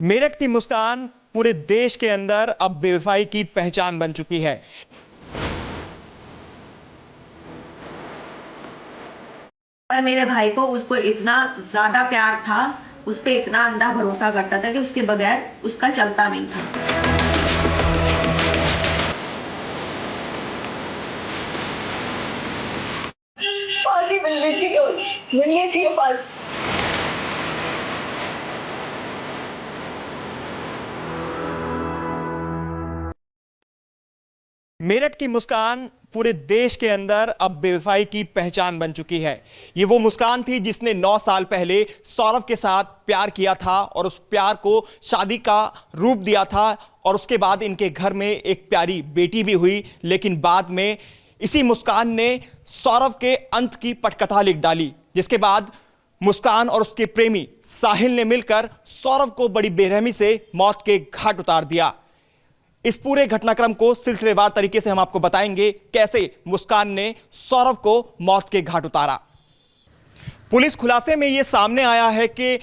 मेरठ की मुस्कान पूरे देश के अंदर अब बेवफाई की पहचान बन चुकी है। पर मेरे भाई को उसको इतना ज्यादा प्यार था, उस पे इतना अंधा भरोसा करता था कि उसके बगैर उसका चलता नहीं था। फांसी मिलनी चाहिए फांसी। मेरठ की मुस्कान पूरे देश के अंदर अब बेवफाई की पहचान बन चुकी है। ये वो मुस्कान थी जिसने 9 साल पहले सौरभ के साथ प्यार किया था और उस प्यार को शादी का रूप दिया था और उसके बाद इनके घर में एक प्यारी बेटी भी हुई। लेकिन बाद में इसी मुस्कान ने सौरभ के अंत की पटकथा लिख डाली, जिसके बाद मुस्कान और उसके प्रेमी साहिल ने मिलकर सौरभ को बड़ी बेरहमी से मौत के घाट उतार दिया। इस पूरे घटनाक्रम को सिलसिलेवार तरीके से हम आपको बताएंगे कैसे मुस्कान ने सौरभ को मौत के घाट उतारा। पुलिस खुलासे में यह सामने आया है कि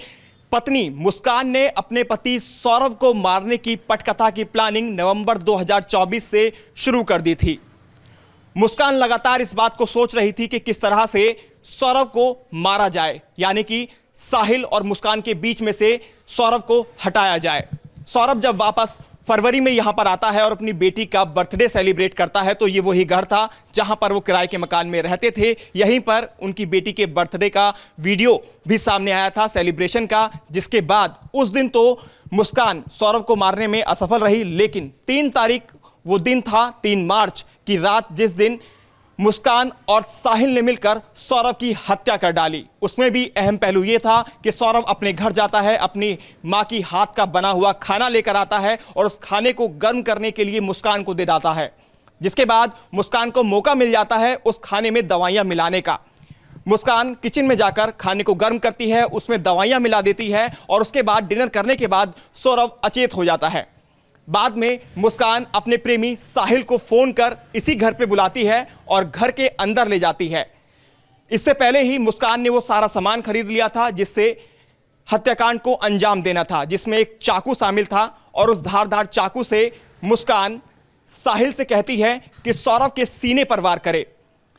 पत्नी मुस्कान ने अपने पति सौरभ को मारने की पटकथा की प्लानिंग नवंबर 2024 से शुरू कर दी थी। मुस्कान लगातार इस बात को सोच रही थी कि किस तरह से सौरभ को मारा जाए, यानी कि साहिल और मुस्कान के बीच में से सौरभ को हटाया जाए। सौरभ जब वापस फरवरी में यहां पर आता है और अपनी बेटी का बर्थडे सेलिब्रेट करता है, तो ये वही घर था जहां पर वो किराए के मकान में रहते थे। यहीं पर उनकी बेटी के बर्थडे का वीडियो भी सामने आया था सेलिब्रेशन का, जिसके बाद उस दिन तो मुस्कान सौरभ को मारने में असफल रही। लेकिन 3 तारीख वो दिन था, 3 मार्च की रात, जिस दिन मुस्कान और साहिल ने मिलकर सौरभ की हत्या कर डाली। उसमें भी अहम पहलू यह था कि सौरभ अपने घर जाता है, अपनी मां की हाथ का बना हुआ खाना लेकर आता है और उस खाने को गर्म करने के लिए मुस्कान को दे डालता है, जिसके बाद मुस्कान को मौका मिल जाता है उस खाने में दवाइयां मिलाने का। मुस्कान किचन में जाकर खाने को गर्म करती है, उसमें दवाइयां मिला देती है और उसके बाद डिनर करने के बाद सौरभ अचेत हो जाता है। बाद में मुस्कान अपने प्रेमी साहिल को फोन कर इसी घर पे बुलाती है और घर के अंदर ले जाती है। इससे पहले ही मुस्कान ने वो सारा सामान खरीद लिया था जिससे हत्याकांड को अंजाम देना था, जिसमें एक चाकू शामिल था और उस धारदार चाकू से मुस्कान साहिल से कहती है कि सौरभ के सीने पर वार करे।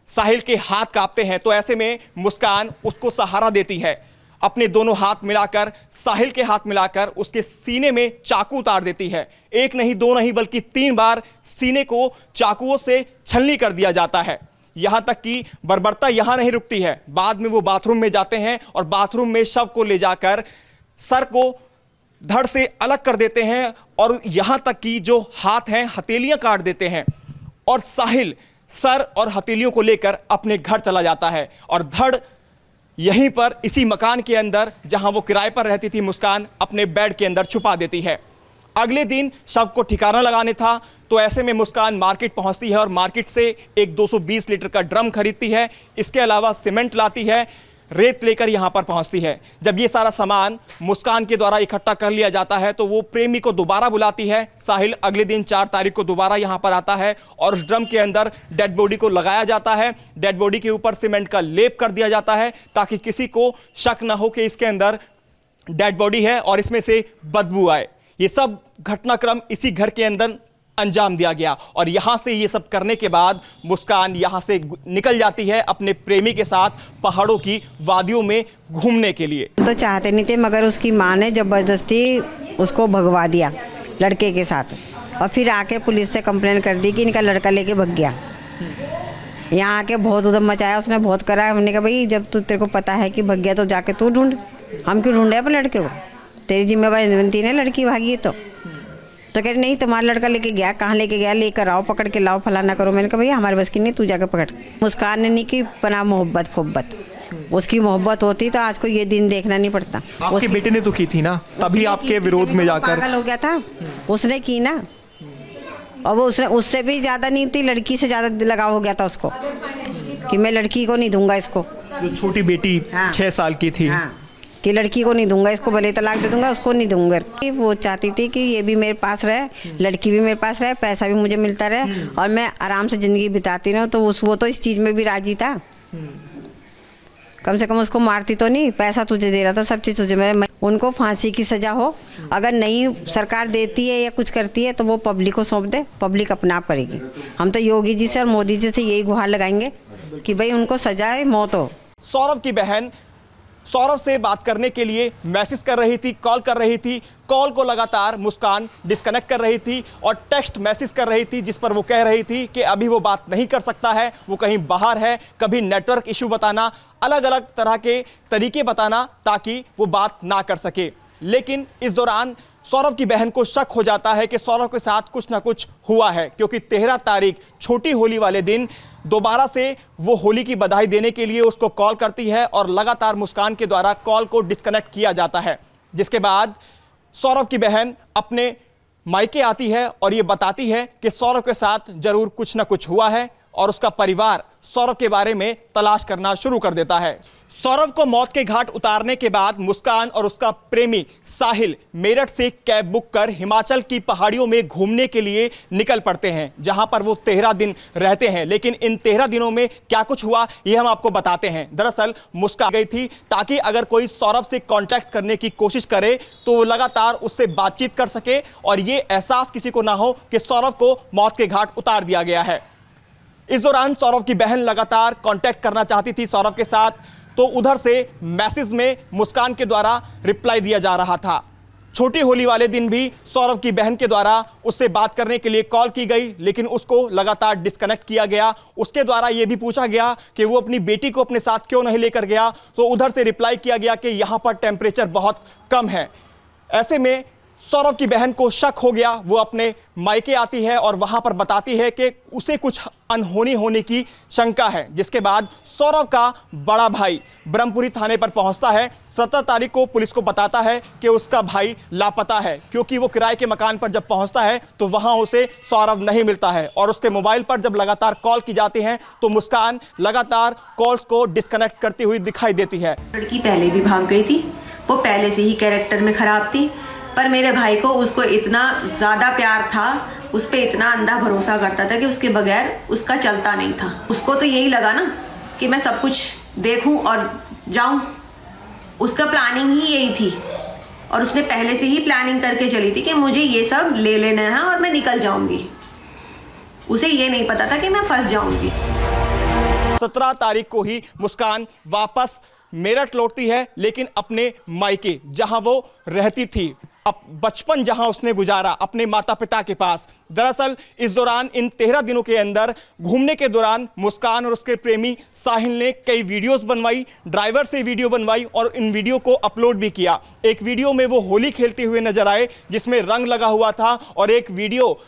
साहिल के हाथ कांपते हैं, तो ऐसे में मुस्कान उसको सहारा देती है, अपने दोनों हाथ मिलाकर साहिल के हाथ मिलाकर उसके सीने में चाकू उतार देती है। एक नहीं, 2 नहीं, बल्कि 3 बार सीने को चाकुओं से छलनी कर दिया जाता है। यहां तक कि बर्बरता यहां नहीं रुकती है, बाद में वो बाथरूम में जाते हैं और बाथरूम में शव को ले जाकर सर को धड़ से अलग कर देते हैं और यहां तक कि जो हाथ हैं हथेलियां काट देते हैं और साहिल सर और हथेलियों को लेकर अपने घर चला जाता है और धड़ यहीं पर इसी मकान के अंदर जहां वो किराए पर रहती थी मुस्कान अपने बेड के अंदर छुपा देती है। अगले दिन शव को ठिकाना लगाने था, तो ऐसे में मुस्कान मार्केट पहुंचती है और मार्केट से एक 220 लीटर का ड्रम खरीदती है। इसके अलावा सीमेंट लाती है, रेत लेकर यहां पर पहुंचती है। जब ये सारा सामान मुस्कान के द्वारा इकट्ठा कर लिया जाता है तो वो प्रेमी को दोबारा बुलाती है। साहिल अगले दिन 4 तारीख को दोबारा यहां पर आता है और उस ड्रम के अंदर डेड बॉडी को लगाया जाता है। डेड बॉडी के ऊपर सीमेंट का लेप कर दिया जाता है ताकि किसी को शक न हो कि इसके अंदर डेड बॉडी है और इसमें से बदबू आए। ये सब घटनाक्रम इसी घर के अंदर अंजाम दिया गया और यहां से ये सब करने के बाद मुस्कान यहां से निकल जाती है अपने प्रेमी के साथ पहाड़ों की वादियों में घूमने के लिए। तो चाहते नहीं थे, मगर उसकी मां ने जबरदस्ती उसको भगवा दिया लड़के के साथ और फिर आके पुलिस से कंप्लेन कर दी कि इनका लड़का लेके भग गया। यहाँ आके बहुत उधम मचाया उसने, बहुत करा। हमने कहा भाई जब तेरे को पता है कि भग गया तो जाके तू ढूंढ, हम क्यों ढूंढे अपने लड़के को, तेरी जिम्मेवारी बनती है, लड़की भागी है तो कह रही नहीं तुम्हारा लड़का लेके गया, कहाँ लेके गया, लेकर आओ, पकड़ के लाओ, फलाना करो। मैंने कहा भैया हमारे बस की नहीं, तू जाकर पकड़। मुस्कान ने नहीं की पना मोहब्बत, उसकी मोहब्बत होती तो आज को ये दिन देखना नहीं पड़ता। आपके बेटे ने तो की थी ना, तभी आपके विरोध में जाकर पागल हो गया था, उसने की ना। और वो उससे भी ज़्यादा नहीं थी, लड़की से ज़्यादा लगाव हो गया था उसको कि मैं लड़की को नहीं दूंगा इसको। जो छोटी बेटी 6 साल की थी, कि लड़की को नहीं दूंगा इसको, भले तलाक दे दूंगा, उसको नहीं दूंगा। वो चाहती थी कि ये भी मेरे पास रहे, लड़की भी मेरे पास रहे, पैसा भी मुझे मिलता रहे और मैं आराम से ज़िंदगी बिताती रहूँ। तो वो तो इस चीज़ में भी राजी था, कम से कम उसको मारती तो नहीं, पैसा तुझे दे रहा था, सब चीज़ तुझे। उनको फांसी की सज़ा हो। अगर नहीं सरकार देती है या कुछ करती है तो वो पब्लिक को सौंप दे, पब्लिक अपने आप करेगी। हम तो योगी जी से और मोदी जी से यही गुहार लगाएंगे कि भाई उनको सजाए मौत हो। सौरव की बहन सौरव से बात करने के लिए मैसेज कर रही थी, कॉल कर रही थी। कॉल को लगातार मुस्कान डिस्कनेक्ट कर रही थी और टेक्स्ट मैसेज कर रही थी, जिस पर वो कह रही थी कि अभी वो बात नहीं कर सकता है, वो कहीं बाहर है। कभी नेटवर्क इशू बताना, अलग अलग तरह के तरीके बताना ताकि वो बात ना कर सके। लेकिन इस दौरान सौरव की बहन को शक हो जाता है कि सौरव के साथ कुछ ना कुछ हुआ है, क्योंकि 13 तारीख छोटी होली वाले दिन दोबारा से वो होली की बधाई देने के लिए उसको कॉल करती है और लगातार मुस्कान के द्वारा कॉल को डिस्कनेक्ट किया जाता है। जिसके बाद सौरव की बहन अपने मायके आती है और ये बताती है कि सौरव के साथ जरूर कुछ ना कुछ हुआ है और उसका परिवार सौरव के बारे में तलाश करना शुरू कर देता है। सौरव को मौत के घाट उतारने के बाद मुस्कान और उसका प्रेमी साहिल मेरठ से कैब बुक कर हिमाचल की पहाड़ियों में घूमने के लिए निकल पड़ते हैं, जहां पर वो 13 दिन रहते हैं। लेकिन इन 13 दिनों में क्या कुछ हुआ ये हम आपको बताते हैं। दरअसल मुस्कान गई थी ताकि अगर कोई सौरव से कांटेक्ट करने की कोशिश करे तो वो लगातार उससे बातचीत कर सके और ये एहसास किसी को ना हो कि सौरव को मौत के घाट उतार दिया गया है। इस दौरान सौरव की बहन लगातार कांटेक्ट करना चाहती थी सौरव के साथ, तो उधर से मैसेज में मुस्कान के द्वारा रिप्लाई दिया जा रहा था। छोटी होली वाले दिन भी सौरव की बहन के द्वारा उससे बात करने के लिए कॉल की गई, लेकिन उसको लगातार डिस्कनेक्ट किया गया। उसके द्वारा यह भी पूछा गया कि वो अपनी बेटी को अपने साथ क्यों नहीं लेकर गया, तो उधर से रिप्लाई किया गया कि यहाँ पर टेम्परेचर बहुत कम है। ऐसे में सौरव की बहन को शक हो गया। वो अपने मायके आती है और वहां पर बताती है कि उसे कुछ अनहोनी होने की शंका है। जिसके बाद सौरव का बड़ा भाई ब्रह्मपुरी थाने पर पहुंचता है। 17 तारीख को पुलिस को बताता है कि उसका भाई लापता है, क्योंकि वो किराए के मकान पर जब पहुंचता है तो वहां उसे सौरव नहीं मिलता है और उसके मोबाइल पर जब लगातार कॉल की जाती है तो मुस्कान लगातार कॉल्स को डिस्कनेक्ट करती हुई दिखाई देती है। लड़की पहले भी भाग गई थी, वो पहले से ही कैरेक्टर में खराब थी, पर मेरे भाई को उसको इतना ज़्यादा प्यार था, उस पर इतना अंधा भरोसा करता था कि उसके बगैर उसका चलता नहीं था। उसको तो यही लगा ना कि मैं सब कुछ देखूं और जाऊं। उसका प्लानिंग ही यही थी और उसने पहले से ही प्लानिंग करके चली थी कि मुझे ये सब ले लेना है और मैं निकल जाऊंगी। उसे ये नहीं पता था कि मैं फंस जाऊंगी। 17 तारीख को ही मुस्कान वापस मेरठ लौटती है, लेकिन अपने मायके जहां वो रहती थी, अब बचपन जहां उसने गुजारा अपने माता पिता के पास। दरअसल इस दौरान इन 13 दिनों के अंदर घूमने के दौरान मुस्कान और उसके प्रेमी साहिल ने कई वीडियोस बनवाई, ड्राइवर से वीडियो बनवाई और इन वीडियो को अपलोड भी किया। एक वीडियो में वो होली खेलते हुए नजर आए जिसमें रंग लगा हुआ था और एक वीडियो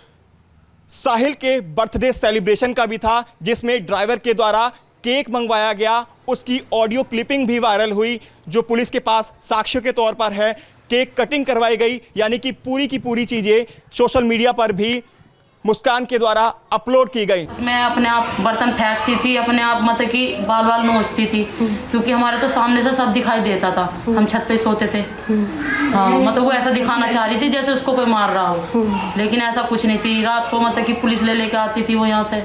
साहिल के बर्थडे सेलिब्रेशन का भी था जिसमें ड्राइवर के द्वारा केक मंगवाया गया। उसकी ऑडियो क्लिपिंग भी वायरल हुई जो पुलिस के पास साक्ष्य के तौर पर है। केक कटिंग करवाई गई, यानी कि पूरी की पूरी चीज़ें सोशल मीडिया पर भी मुस्कान के द्वारा अपलोड की गई। मैं अपने आप बर्तन फेंकती थी, अपने आप मतलब कि बाल बाल नोचती थी, क्योंकि हमारे तो सामने से सब दिखाई देता था। हम छत पे सोते थे। हाँ, मतलब वो ऐसा दिखाना चाह रही थी जैसे उसको कोई मार रहा हो, लेकिन ऐसा कुछ नहीं थी। रात को मतलब कि पुलिस ले लेके आती थी वो यहाँ से।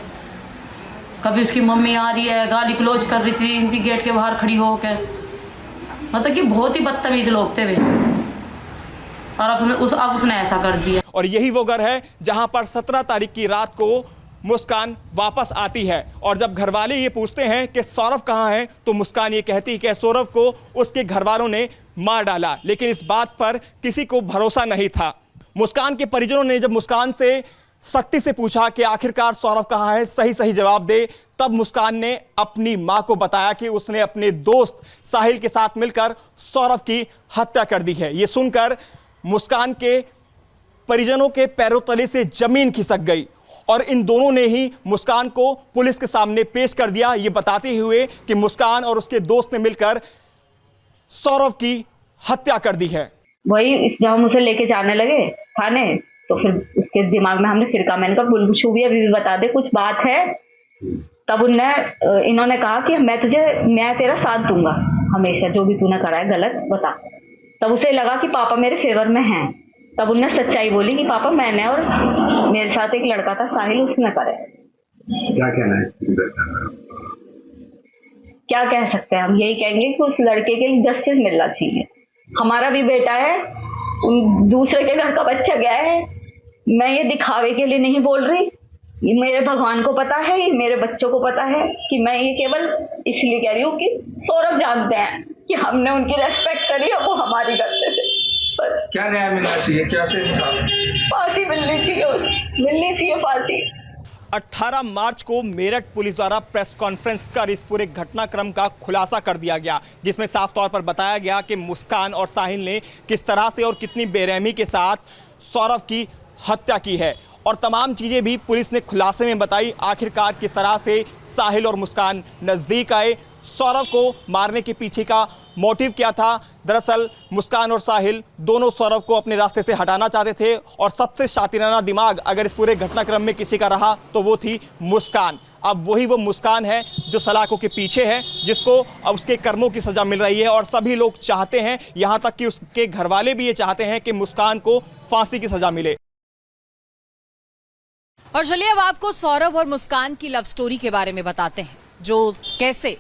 कभी उसकी मम्मी आ रही है, गाली क्लोज कर रही थी इनकी गेट के बाहर खड़ी होकर। मतलब कि बहुत ही बदतमीज लोग थे वे, और अब उसने ऐसा कर दिया। और यही वो घर है जहां पर 17 तारीख की रात को मुस्कान वापस आती है और जब घरवाले ये पूछते हैं कि सौरव कहाँ है तो मुस्कान ये कहती है कि सौरव को उसके घरवालों ने मार डाला, लेकिन इस बात पर किसी को भरोसा नहीं था। मुस्कान के परिजनों ने जब मुस्कान से सख्ती से पूछा कि आखिरकार सौरव कहाँ है, सही सही जवाब दे, तब मुस्कान ने अपनी मां को बताया कि उसने अपने दोस्त साहिल के साथ मिलकर सौरव की हत्या कर दी है। ये सुनकर मुस्कान के परिजनों के पैरों तले से जमीन खिसक गई और इन दोनों ने ही मुस्कान को पुलिस के सामने पेश कर दिया, ये बताते हुए कि मुस्कान और उसके दोस्त ने मिलकर सौरव की हत्या कर दी है। वही जब हम उसे लेके जाने लगे थाने तो फिर उसके दिमाग में हमने फिर कहा, मैंने कहा बुलबुशु भी अभी भी बता दे कुछ बात है। तब इन्होंने कहा कि मैं तेरा साथ दूंगा हमेशा, जो भी तूने करा है गलत बता। तब उसे लगा कि पापा मेरे फेवर में हैं। तब उन्होंने सच्चाई बोली कि पापा मैंने और मेरे साथ एक लड़का था साहिल, उसने करे। क्या कहना है? क्या कह सकते हैं हम, यही कहेंगे कि उस लड़के के लिए जस्टिस मिलना चाहिए। हमारा भी बेटा है, उन दूसरे के घर का बच्चा गया है। मैं ये दिखावे के लिए नहीं बोल रही, ये मेरे भगवान को पता है, ये मेरे बच्चों को पता है कि मैं ये केवल इसलिए कह रही हूँ कि सौरभ जानते हैं कि हमने उनकी रेस्पेक्ट करी और वो हमारी करते थे। बस क्या न्याय मिलना चाहिए, क्या फांसी मिलनी चाहिए फांसी। 18 मार्च को मेरठ पुलिस द्वारा प्रेस कॉन्फ्रेंस कर इस पूरे घटनाक्रम का खुलासा कर दिया गया, जिसमें साफ तौर पर बताया गया कि मुस्कान और साहिल ने किस तरह से और कितनी बेरहमी के साथ सौरभ की हत्या की है, और तमाम चीज़ें भी पुलिस ने खुलासे में बताई। आखिरकार किस तरह से साहिल और मुस्कान नज़दीक आए, सौरभ को मारने के पीछे का मोटिव क्या था। दरअसल मुस्कान और साहिल दोनों सौरभ को अपने रास्ते से हटाना चाहते थे, और सबसे शातिराना दिमाग अगर इस पूरे घटनाक्रम में किसी का रहा तो वो थी मुस्कान। अब वही वो मुस्कान है जो सलाखों के पीछे है, जिसको अब उसके कर्मों की सज़ा मिल रही है, और सभी लोग चाहते हैं, यहाँ तक कि उसके घरवाले भी ये चाहते हैं कि मुस्कान को फांसी की सज़ा मिले। और चलिए अब आपको सौरभ और मुस्कान की लव स्टोरी के बारे में बताते हैं, जो कैसे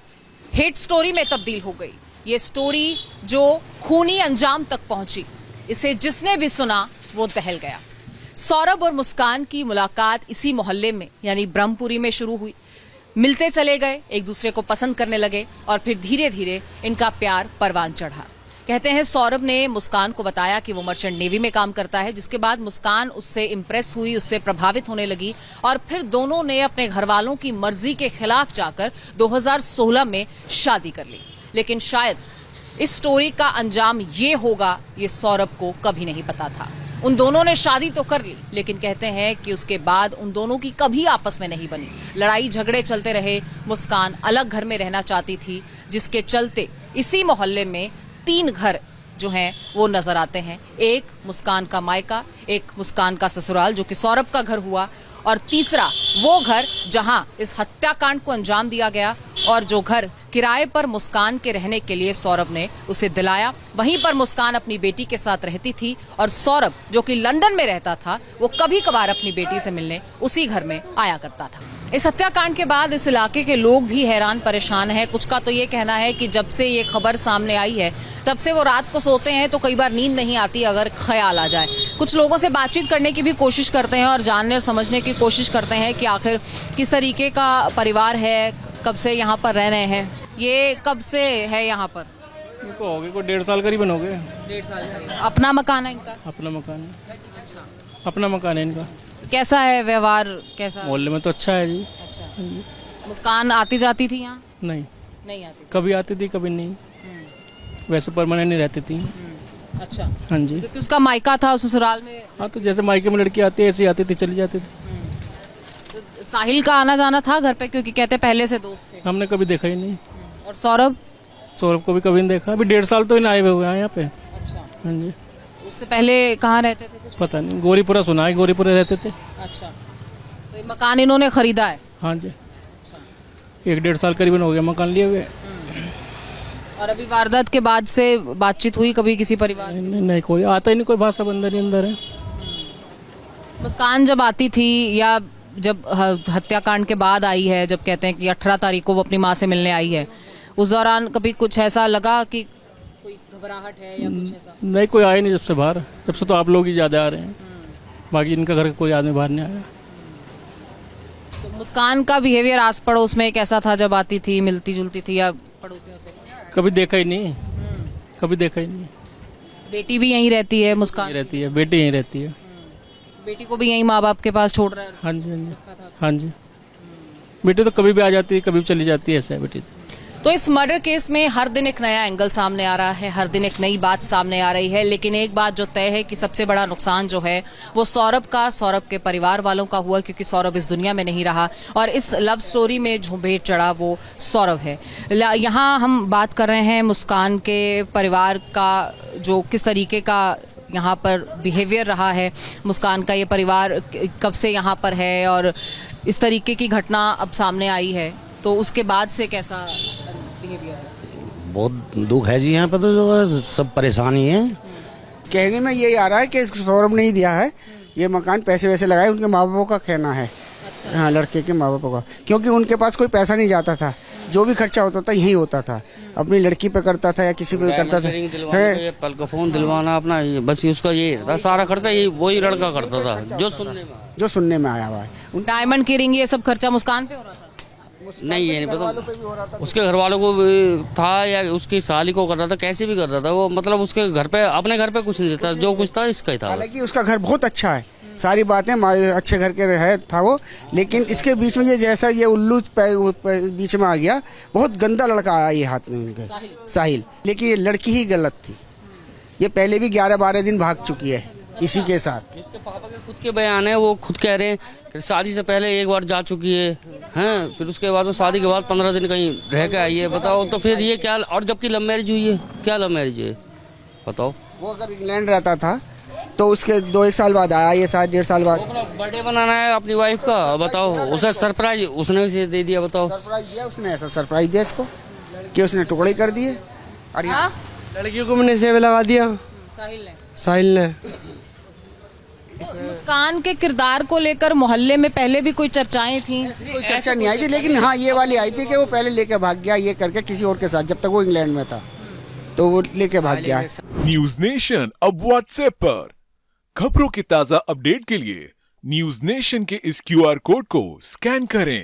हिट स्टोरी में तब्दील हो गई। ये स्टोरी जो खूनी अंजाम तक पहुंची, इसे जिसने भी सुना वो दहल गया। सौरभ और मुस्कान की मुलाकात इसी मोहल्ले में यानी ब्रह्मपुरी में शुरू हुई। मिलते चले गए, एक दूसरे को पसंद करने लगे, और फिर धीरे धीरे इनका प्यार परवान चढ़ा। कहते हैं सौरभ ने मुस्कान को बताया कि वो मर्चेंट नेवी में काम करता है, जिसके बाद मुस्कान उससे इम्प्रेस हुई, उससे प्रभावित होने लगी, और फिर दोनों ने अपने घर वालों की मर्जी के खिलाफ जाकर 2016 में शादी कर ली। लेकिन शायद इस स्टोरी का अंजाम ये होगा, ये सौरभ को कभी नहीं पता था। उन दोनों ने शादी तो कर ली, लेकिन कहते हैं कि उसके बाद उन दोनों की कभी आपस में नहीं बनी। लड़ाई झगड़े चलते रहे। मुस्कान अलग घर में रहना चाहती थी, जिसके चलते इसी मोहल्ले में 3 घर जो हैं वो नजर आते हैं। एक मुस्कान का मायका, एक मुस्कान का ससुराल जो कि सौरभ का घर हुआ, और तीसरा वो घर जहां इस हत्याकांड को अंजाम दिया गया, और जो घर किराए पर मुस्कान के रहने के लिए सौरभ ने उसे दिलाया। वहीं पर मुस्कान अपनी बेटी के साथ रहती थी, और सौरभ जो कि लंदन में रहता था, वो कभी कभार अपनी बेटी से मिलने उसी घर में आया करता था। इस हत्याकांड के बाद इस इलाके के लोग भी हैरान परेशान हैं। कुछ का तो ये कहना है कि जब से ये खबर सामने आई है तब से वो रात को सोते हैं तो कई बार नींद नहीं आती अगर ख्याल आ जाए। कुछ लोगों से बातचीत करने की भी कोशिश करते हैं और जानने और समझने की कोशिश करते हैं कि आखिर किस तरीके का परिवार है, कब से यहाँ पर रह रहे हैं, ये कब से है यहाँ पर। इनको हो गए कोई 1.5 साल करीबन हो गए। 1.5 साल करीब। अपना मकान है इनका? अपना मकान है। अपना मकान है इनका। कैसा है व्यवहार, कैसा? मोहल्ले में तो अच्छा है जी। अच्छा। मुस्कान आती जाती थी यहाँ? नहीं आती। कभी आती थी कभी नहीं, वैसे परमानेंट नहीं रहती थी। अच्छा। हाँ जी। क्योंकि उसका मायका था ससुराल में। हाँ, तो जैसे मायके में लड़की आती है ऐसे ही आती थी, चली जाती थी। तो साहिल का आना जाना था घर पे, क्योंकि कहते पहले से दोस्त थे। हमने कभी देखा ही नहीं। और सौरभ को भी कभी नहीं देखा। अभी 1.5 साल तो इन आए हुए हैं यहाँ पे। अच्छा। हाँ जी। उससे पहले कहाँ रहते थे कुछ पता नहीं, गोरीपुरा सुना है, गोरीपुरा रहते थे। अच्छा। तो ये मकान इन्होंने खरीदा है? हाँ जी। 1.5 साल करीबन हो गया मकान लिए हुए। और अभी वारदात के बाद से बातचीत हुई कभी किसी परिवार? नहीं, कोई आता ही नहीं, कोई भाषा अंदर ही अंदर है। मुस्कान जब आती थी या जब हत्याकांड के बाद आई है, जब कहते हैं कि 18 तारीख को वो अपनी माँ से मिलने आई है, उस दौरान कभी कुछ ऐसा लगा कि कोई घबराहट है या कुछ ऐसा? नहीं, कोई आया नहीं जब से बाहर। जब से तो आप लोग ही ज्यादा आ रहे हैं, बाकी इनका घर कोई आदमी बाहर नहीं आया। तो मुस्कान का बिहेवियर आस पड़ोस में कैसा था जब आती थी, मिलती जुलती थी या पड़ोसियों से? कभी देखा ही नहीं, कभी देखा ही नहीं। बेटी भी यहीं रहती है मुस्कान? रहती है, बेटी यहीं रहती है। बेटी को भी यहीं माँ बाप के पास छोड़ रहा है? हाँ जी, हाँ जी, हाँ जी। बेटी तो कभी भी आ जाती है, कभी भी चली जाती है, ऐसा है बेटी। तो इस मर्डर केस में हर दिन एक नया एंगल सामने आ रहा है, हर दिन एक नई बात सामने आ रही है, लेकिन एक बात जो तय है कि सबसे बड़ा नुकसान जो है वो सौरभ के परिवार वालों का हुआ, क्योंकि सौरभ इस दुनिया में नहीं रहा, और इस लव स्टोरी में जो भेंट चढ़ा वो सौरभ है। यहाँ हम बात कर रहे हैं मुस्कान के परिवार का, जो किस तरीके का यहाँ पर बिहेवियर रहा है। मुस्कान का ये परिवार कब से यहाँ पर है, और इस तरीके की घटना अब सामने आई है, तो उसके बाद से कैसा बिहेवियर है? बहुत दुख है जी, यहाँ पे तो जो सब परेशानी है। कहने में यही आ रहा है कि इसको सौरभ नहीं दिया है, ये मकान पैसे वैसे लगाए, उनके माँ बापों का कहना है। अच्छा। हाँ, लड़के के माँ बापों का, क्योंकि उनके पास कोई पैसा नहीं जाता था। जो भी खर्चा होता था यही होता था, अपनी लड़की पे करता था या किसी पे करता था। है पल का फोन दिलवाना अपना, बस उसका ये था सारा खर्चा, ये वही लड़का करता था जो सुनने में आया हुआ है। डायमंड की रिंग ये सब खर्चा मुस्कान पे हो रहा था? नहीं, ये नहीं पता उसके घर वालों को भी था या उसकी साली को कर रहा था, कैसे भी कर रहा था वो, मतलब उसके घर पे, अपने घर पे कुछ नहीं देता, जो कुछ था इसका ही था। हालांकि उसका घर बहुत अच्छा है, सारी बातें अच्छे घर के है था वो, लेकिन इसके बीच में ये जैसा ये उल्लू बीच में आ गया, बहुत गंदा लड़का आया ये हाथ में उनके, साहिल। लेकिन ये लड़की ही गलत थी, ये पहले भी 11-12 दिन भाग चुकी है इसी के साथ। इसके पापा के खुद के बयान है, वो खुद कह रहे हैं कि शादी से पहले एक बार जा चुकी है, हैं, फिर उसके बाद में शादी के बाद 15 दिन कहीं रह के आई है। बताओ तो फिर ये क्या, और जबकि लव मैरिज हुई है, क्या लव मैरिज है बताओ। वो अगर इंग्लैंड रहता था तो उसके 2-1 साल बाद आया, ये 7-1.5 साल बाद। बर्थडे बनाना है अपनी वाइफ का, बताओ उसे सरप्राइज उसने उसे दे दिया, बताओ। सरप्राइज दिया उसने, ऐसा सरप्राइज दिया इसको कि उसने टुकड़े कर दिए। और लड़कियों को मैंने सेव लगा दिया साहिल ने। मुस्कान के किरदार को लेकर मोहल्ले में पहले भी कोई चर्चाएं थी? कोई चर्चा नहीं आई थी, लेकिन हाँ ये वाली आई थी कि वो पहले लेके भाग गया ये करके किसी और के साथ, जब तक वो इंग्लैंड में था तो वो लेके भाग गया। न्यूज नेशन अब व्हाट्सएप पर खबरों की ताजा अपडेट के लिए न्यूज नेशन के इस QR कोड को स्कैन करें